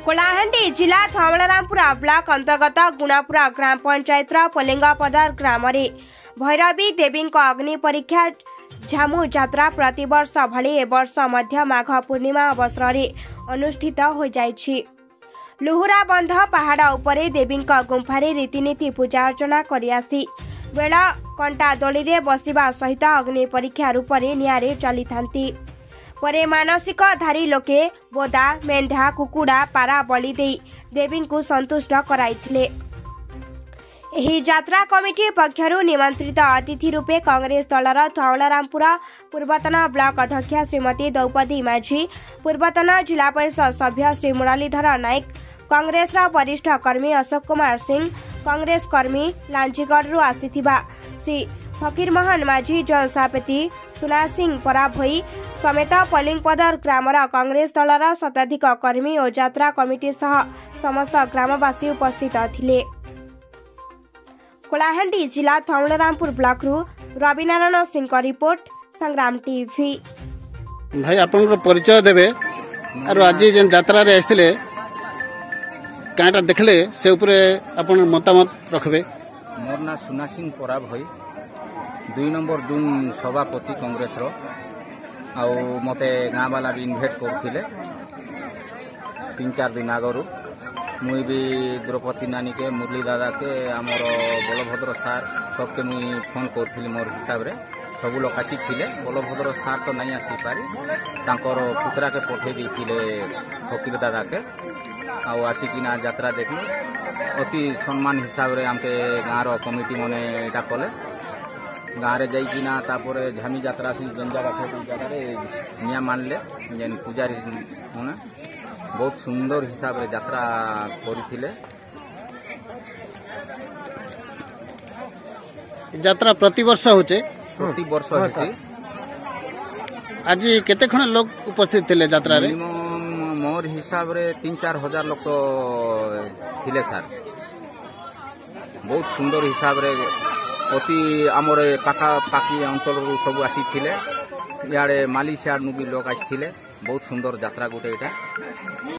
कोलाहांडी जिला धवलरामपुरा ब्लॉक अंतर्गत गुणापुरा ग्राम पंचायत पलिंगपदर ग्राम भैरवी देवी अग्नि परीक्षा झामु यात्रा प्रतिवर्ष भली ए वर्ष मध्य माघ पूर्णिमा अवसर अनुष्ठित हो जाइछि। लुहुरा बंध पहाड़ उपरे देवी गुंफारे रीतिनीति पूजा अर्चना करियासी बेल कंटा दोली रे बसिबा सहित अग्नि परीक्षा रूप में निआरे चली थांती। परे मानसिक धारी लोके बोदा मेंढा कुकुड़ा पारा बलि देई देवी को संतुष्ट कराइथिले। एही यात्रा कमिटी पक्षरु निमंत्रित अतिथि रूपे कांग्रेस दलर धवलरामपुर पूर्वतन ब्लॉक अध्यक्ष श्रीमती द्रौपदी माझी, पूर्वतन जिला परिषद सभ्य श्री मुरलीधर नायक, कांग्रेस वरिष्ठ कर्मी अशोक कुमार सिंह, कांग्रेस कर्मी लांजीगढ़ आसीथिबा श्री फकीर मोहन माझी, जन सापेती, सुना सिंह पराभई समेत पलिंगपदर ग्रामर कांग्रेस दलर शताधिक कर्मी और यात्रा कमिटी सह समस्त ग्रामवासी उपस्थित थिले। कोलाहांडी जिला धवलरामपुर ब्लॉक रु रविनारायण सिंह का रिपोर्ट, संग्राम टीवी। भाई आपन परिचय देबे और आज जेन यात्रा रे आइले काटा देखले से ऊपर अपन मतामत रखबे। मोर ना सुना सिंह पराभई 2 नंबर जून सभापति कांग्रेस रो आउ मते गाँ वाला भी इनभाइट करथिले 3-4 दिन आगरू। मुई भी द्रौपदी नानी के मुरली दादा के आमर बलभद्र सार सबके मुई फोन करथिली मोर हिसाब रे सब लोग आसी थिले। बलभद्र सार तो नहीं आसी पारी तांकर पुत्रा के पठे देथिले फकीर दादा के आउ आसिकिना यात्रा देखलु। अति सम्मान हिसाब रे आमके गाँव रो कमिटी मने एटा कले गाँव रे जाइकिना तापरे झामी यात्रा से जंजा जगह निया मानले जेन पूजारी मने बहुत सुंदर हिसाब रे यात्रा करिथिले। यात्रा प्रति वर्ष होचे प्रति वर्ष होची। आज केते खण लोग उपस्थित थिले यात्रा रे? मोर हिसाब रे 3-4 हजार लोग तो थिले सर। बहुत सुंदर हिसाब रे अति आमर पाखा पाखी अंचल सब आसी थिले। इाड़े माली सियाड़ नु भी लोग आसी थिले। बहुत सुंदर यात्रा गोटे एटा।